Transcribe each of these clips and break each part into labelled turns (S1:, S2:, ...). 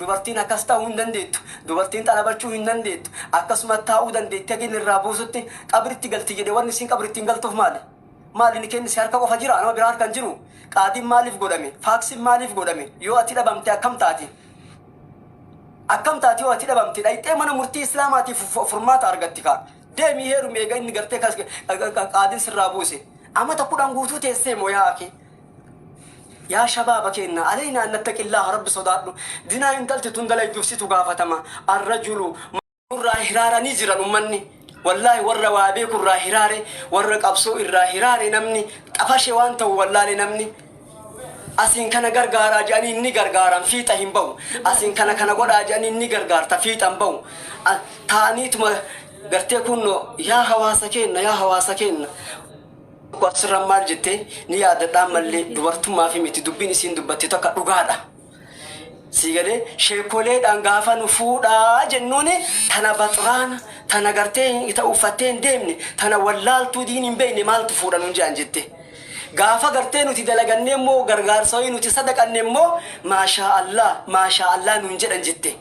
S1: dubartiin akkas ta'uu hin dandeettu dubartiin xalabachuu hin dandeettu akkasuma taa'uu dandeetti hagin irraa buusutti qabritti galti jedhe wanni isin qabritti hin galtuuf maali ni kenni si harka qofa jira nama biraa harka hin jiru qaadiin maaliif godhame faaksiin maaliif godhame yoo ati dhabamte akkam taati yoo ati dhabamte dhayxee mana murtii islaamaatiif furmaata argatti kaa deemii heerumee eega inni gartee qaadiin sirraa buuse amata kudhan guutuu teessee moo yaa akhi يا شباب كنا علينا أن نتقي الله رب صداقنا دينا إن تلت تندل يدفسيتو قافتما الرجل مرة هرارة نزرا أمني والله ورّا وابيك الراهراري ورّا قبسو الراهراري نمني تفاشي وانتو والله نمني أسين كان غرغارا جاني إني غرغارا فيتا همبو أسين كان غودا جاني إني غرغار تفيتا همبو تانيت ما غرتي كنو يا هواسكين Kuasra marjete ni ada damalle dubartummaa fi miti dubbiin isin dubbatti tokko dhugaadha. Sigale sheekolee dhangaafan fuudha jennuuni tana baxraana tana gartee ita uffattee hin deemne tana wallaaltuu diin hin beekne maaltu fuudha nun jaan jette. Gaafa gartee nuti dalagannee immoo gargaarsawii nuti sadaqannee immoo maashaa Allah nun jedhan jette.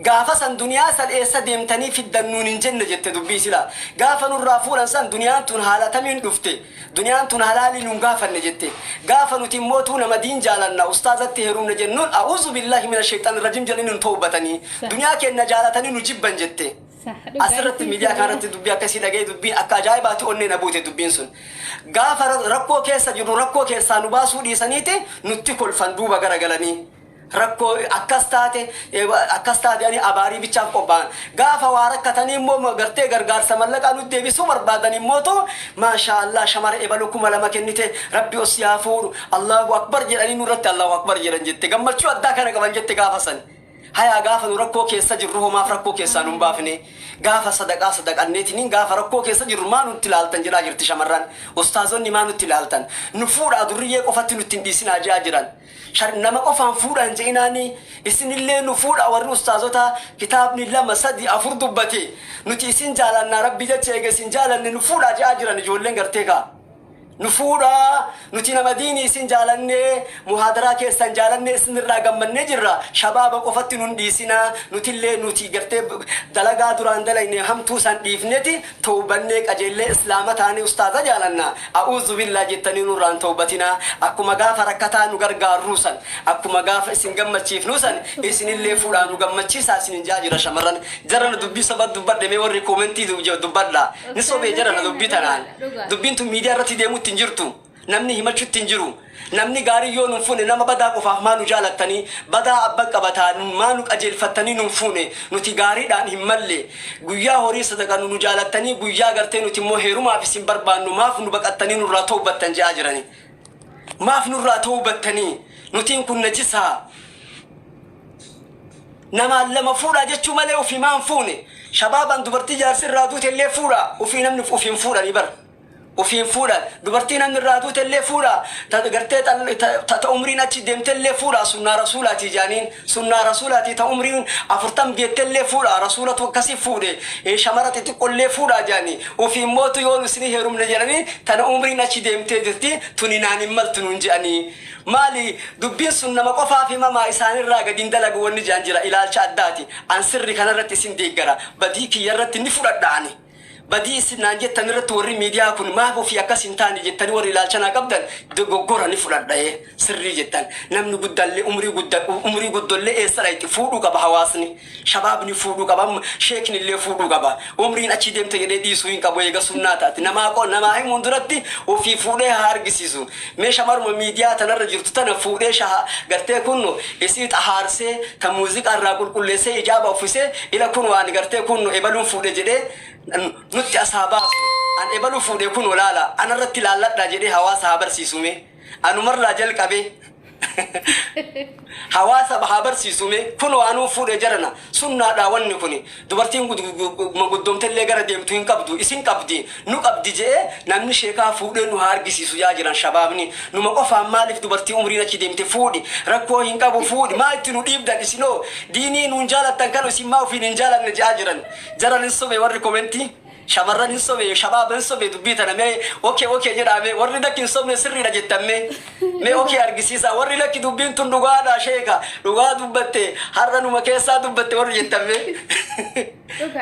S1: Gaafa san duniyaa san eessa deemtanii fiddannuun hin jenne jette dubbii sila. Gaafa nurraa fuudhan san duniyaan tun haala tamiin dhufte. Duniyaan tun halaali nun gaafanne jette. Gaafa nuti immoo tu nama diin jaalanna ustaazatti heerumne jennuun a'uuzu billahi mina shaytaan rajim jedhanii nun tawbatanii. Duniyaa keenya jaalatanii nu jibban jette. Asirratti miidiyaa kanatti dubbii akkasii dhagee dubbii akka ajaa'ibaatti onnee na buute dubbiin sun. Gaafa rakkoo keessa jiru rakkoo keessaa nu baasuu dhiisaniiti nutti kolfan duuba garagalanii. Rakko akkastaate ani abarii bichaaf qobbaan gaafa waa rakkatanii immoo gartee gargaarsa mallaqaa nutti deebisuu barbaadan immoo tu maashaa Allah shamara ebalu kuma lama kennite rabbi os yaa fuudhu Allahu akbar jedhanii nurratti Allahu akbar jedhan jette gammachuu addaa kana qaban jette gaafa san haya gaafa nu rakkoo keessa jirru homaaf rakkoo keessaa nun baafne gaafa sadaqanneetiin gaafa rakkoo keessa jirru maa nutti ilaaltan jedhaa jirti shamarran ustaazonni maa nutti ilaaltan nu fuudhaa durriyyee qofatti nutti hin dhiisinaa jedhaa jiran nama qofaan fuudhan jeenaani isinillee nu fuudha warri ustaazota kitaabni lama sadi afur dubbate nuti isin jaalanna rabbi jecha eega isin jaalanne nu fuudha jedhaa jiran ijoolleen gartee kaa نفورا نتينا مديني سن جالنة مهادرة كيسان جالنة سن الرقم من نجرة شباب قفتي نديسنا نتيلة نتي قرتي دلقا دران دلائني هم توسان ديفنتي توبنك أجل إسلامة تاني أستاذ جالنا أعوذ بالله جتني نوران توبتنا أكو مغاف ركتا نغرغار روسان أكو مغاف سن قمت شيف نوسان إسن اللي فورا نغمت شيسا سن جاجرة شمران جران دبي سبت دبت دمي وري كومنتي دبت لا نسو بي جران دبي تنان دبين تو ميديا رتي ديمو tinjirtu namni himachu tinjiru namni gaari yoo nun fune nama badaa qofaaf maanu jaalattanii badaa abba qabataa maanu qajeelfattanii nun fune nuti gaariidhaan hin malle guyyaa horii sadaqanu nu jaalattanii guyyaa gartee nuti immoo heerumaaf isin barbaannu maaf nu baqattanii nurraa tawbattan jedhaa jirani maaf nurraa tawbattanii nutiin kun najisaa nama lama fuudha jechuu malee ofii maan fune shabaaban dubartii jaarsirraa duute illee fuudha ofii namni ofiin fuudhanii bara وفين فورا دبرتينا من الرادو تلي فورا تقرتي تأمرين أتي دم تلي فورا سنة رسولاتي جانين سنة رسولاتي تأمرين أفرتم جت تلي فورا رسولة وكسي فورا شمرة تقول لي فورا جاني وفي موت يوم سني هرم نجاني تنا أمرين أتي دم تدرتي تنيناني ملتنون جاني مالي دبين سنة مقفا في ما إسان الراجع دين دلق ونجانجرا إلى الشداتي عن سر كان رتي سنديجرا بديك يرتي نفرد داني بدي سنان جتن رتوري ميديا كن ما هو في أكاسين تاني جتن وري لالشنا قبضن دعوة نفرد ده سري جتن نمن قدّل عمري قدّل إسرائيل فودو كبا حواسني شباب نفودو كبا شيخ نللي فودو كبا عمري نأشيدم تجدي سوين كبا يجا سناتا نما أكو نما هي مندرتي وفي فوده هارجسيسو مش أمر ميديا تنرجع تنا فوده شها قرتي كنو يصير أهارسه كموسيقى الرابط كل شيء إجابة أوفيسه إلى كنو أنا قرتي كنو إبلون فوده جده nuti ashabaa an ebalu fuudhee kun olaala anarratti laalladha jedhee hawaasa haa barsiisume anumarraa jalqabe hawaasa haa barsiisume kun waanuu fuudhee jarana sunnaadha wanni kuni dubartiin guddoomtellee gara deemtu hin qabdu isin qabdi nu qabdi jedhee namni sheekaa fuudhee nu haa argisiisu yaa jiran shabaabni numa qofaan maaliif dubartii umriin achi deemte fuudhi rakkoo hin qabu fuudhi maa itti nu dhiibdan isinoo diinii nuun jaalattan kan isin maa ofiin hin jaalanne jedhaa jiran jaran hin sobe warri komentii shamarran hin sobe shababan sobe dubbitana me okay jedhame warri dakkin sobne sirriidha jettamme me okay argisiisa warri lakki dubbiin tun dhugaadha sheeka dhugaa dubbatte harranuma keessaa dubbatte warri jettamme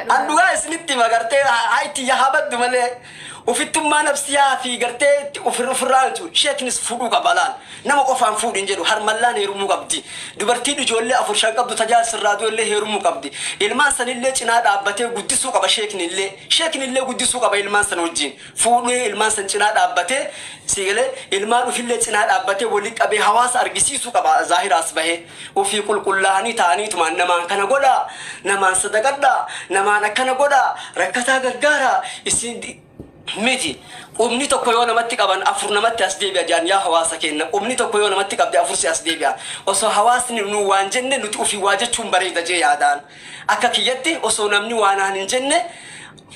S1: an dhugaa isinitti magartee hayti yahabaddu malee ufittummaa nafsiyaa fi gartee ofirraantu sheeknis fudhu qabalaan nama qofaan fuudhin jedhu harmallaan heerumuu qabdi dubartiin ijoollee afur shan qabdu tajaajila sirraatu illee heerumuu qabdi ilmaan sanillee cinaa dhaabbatee guddisuu qaba sheeknillee guddisuu qaba ilmaan san wajjin fuudhee ilmaan san cinaa dhaabbatee sigilee ilmaan ufillee cinaa dhaabbatee walii qabee hawaasa argisiisuu qaba zaahiraas bahee ofii qulqullaa'anii ta'aniitumaan namaan kana godhaa namaan sadaqadhaa namaan akkana godhaa rakkataa gargaaraa isin miti umni tokko yoo namatti qaban afur namatti as deebi'a jaan yaa hawaasa kenna umni tokko yoo namatti qabde afur si as deebi'a osoo hawaasni nu waan jenne nuti ofii waa jechuun bareeda jee yaadaan akka kiyyatti osoo namni waan hin jenne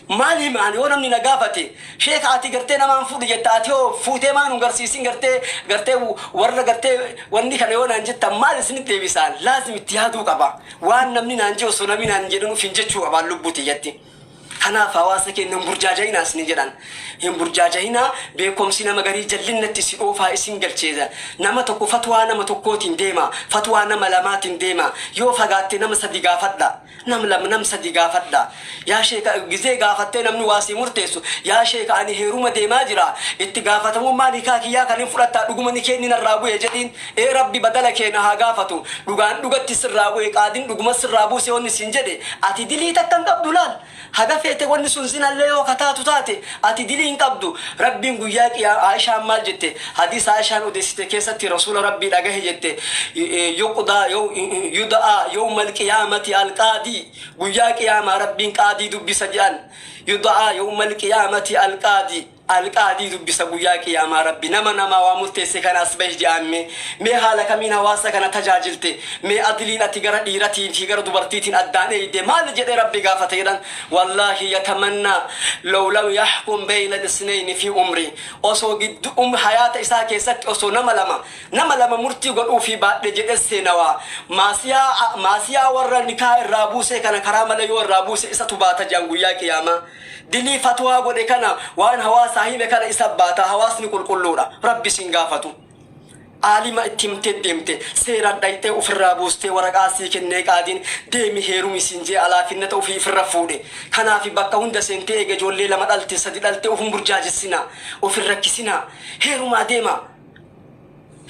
S1: maali maani yoo namni na gaafate sheeka ati gartee namaan fuudhi jetta ati yoo fuutee maan nu garsiisin gartee warra gartee wanni kana yoo naan jetta maal isinitti deebisaan laazim itti yaaduu qaba waan namni naan jee osoo namni naan jedhu nuuf hin jechuu qabaan lubbuuti jetti kanaaf hawaasa keenya burjaajayina asni jedhan hin burjaajayina beekomsi nama garii jallinnatti si oofaa isin galcheeza nama tokko fatwaa nama tokkootiin deema fatwaa nama lamaatiin deema yoo fagaatte nama sadi gaafadha nam sadi gaafadha yaa sheeka gizee gaafattee namni waasii murteessu yaa sheeka ani heeruma deemaa jira itti gaafatamummaa nikaa kiyyaa kan hin fudhattaa dhuguma ni kenni narraa bu'e jedhiin rabbi badala keena haa gaafatu dhugaan dhugatti sirraa bu'e qaadiin dhuguma sirraa buuse onni sin jedhe ati dilii takkan qabdu laal haga feete wanni sun sinallee yoo kataatu taate ati dilii hin qabdu rabbiin guyyaa qiyaa Aishaan maal jette hadiis Aishaan odeessite keessatti rasuula rabbii dhagahe jette yuqdaa yudaa yawmal qiyaamati alqaadi guyyaa qiyaamaa rabbiin qaadii dubbisa jedhan yudaa yawmal qiyaamati alqaadi alqaadii dubbisa guyyaa qiyaamaa rabbi nama waa murteesse kana asbah jaamme mee haala kamiin hawaasa kana tajaajilte mee adliin ati gara dhiiratiin fi gara dubartiitiin addaan eeyde maal jedhe rabbi gaafate jedhan wallahi yatamanna law lam yahkum bayna al-ithnayn fi umri osoo giddu hayata isaa keessatti osoo nama lama murtii godhuu fi baadhe jedhe seenawa maasiyaa warra nikaa irraa buuse kana karaa mala yoo irraa buuse isa tubaata jaan guyyaa qiyaamaa dili fatwa godhe kana waan hawaasa hime kana isabbata hawaasni qulqulluudha rabbi sin gaafatu alima ittimte demte seera dayte ofirraa buuste waraqaasii kennee qaadin deemi heerumi sinjee alaafinnata ofii firra fuudhe kanaafi bakka hunda seentee eege ijoollee lama dhalte sadi dhalte ofun burjaajessina ofirrakkisina heerumaa deema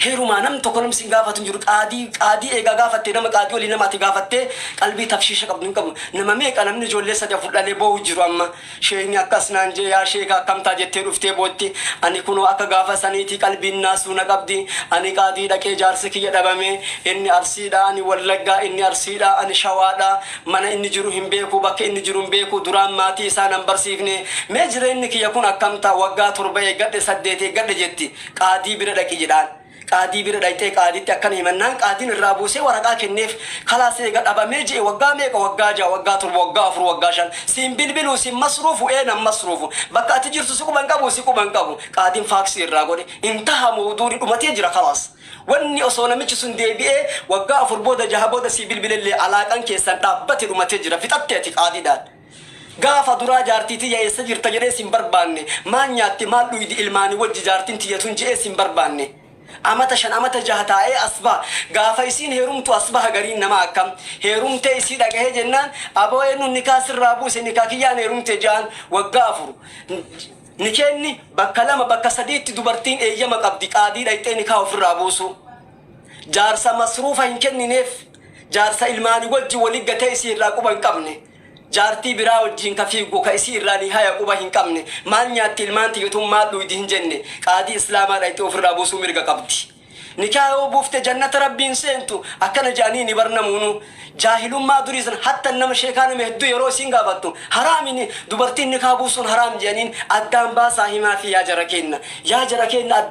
S1: heeruma nam tokko nam sin gaafatu jiru qaadii eega gaafatte nama qaadii olii namaati gaafatte qalbii tafshiisha qabdu hin qabu nama meeqa namni ijoollee sadi fudhalee boo'u jiru amma sheekni akkas naan jee yaa sheeka akkamtaa jettee dhuftee bootti ani kunoo akka gaafa saniiti qalbiin naasuu na qabdi ani qaadii dhaqee jaarsi kiyya dhabame inni arsiidha ani wallaggaa inni arsiidha ani shawaadha mana inni jiru hin beeku bakka inni jiru hin beeku duraan maatii isaa nan barsiifne mee jireenyi kiyya kun akkamtaa waggaa 7 eeggadhe 8 eeggadhe jetti qaadii bira dhaqi jedhaan qaadii bira dhaytee qaadiitti akkana himannaan qaadiin irraa buusee waraqaa kenneef kalaas eega dhabamee jee waggaa meeqa waggaa 6 waggaa 7 waggaa 4 waggaa 5 siin bilbiluu siin masruufu nam masruufu bakka ati jirtu si quban qabu qaadiin faaksii irraa godhe intaha mawduuni dhumatee jira kalaas wanni osoo namichi sun deebi'ee waggaa 4 booda 6 booda si bilbilellee alaaqan keessan dhaabbate dhumatee jira fixattee ati qaadiidhaan gaafa duraa jaartiitii yaa'essa jirta jedhee sin barbaanne maan nyaatti maal dhuydi ilmaanii wajji jaartiin tiyyatuun jedhee sin barbaanne amata shan amata jahataa'ee asba gaafa isiin heerumtu asba hagariin nama akkam heerumtee isii dhagahee jennaan aboo eenyuun nikaa sirraa buuse nikaa kiyyaan heerumte jaan waggaa 4 nikeenni bakka 2 bakka 3tti dubartiin eeyyama qabdi qaadii dhayxee nikaa ofirraa buusu jaarsa masruufa hin kennineef jaarsa ilmaanii wajji waliggatee isii irraa quba hin qabne jaartii biraa wajjin kafiigu ka isii irraa ni haya quba hin qabne maal nyaatti ilmaan tiyyatuun maal dhuydi hin jenne qaadii islaamaa dhayxee ofirraa buusuu mirga qabdi nikaa yoo buufte jannata rabbiin seentu akkana jaanii ni barnamuunu jaahilummaa duriisan hatta nama sheekaa nama hedduu yeroo isiin gaafattu haraamini dubartiin nikaa buusuun haraam jedhaniin addaan baasaa himaa fi yaa jara kenna addaan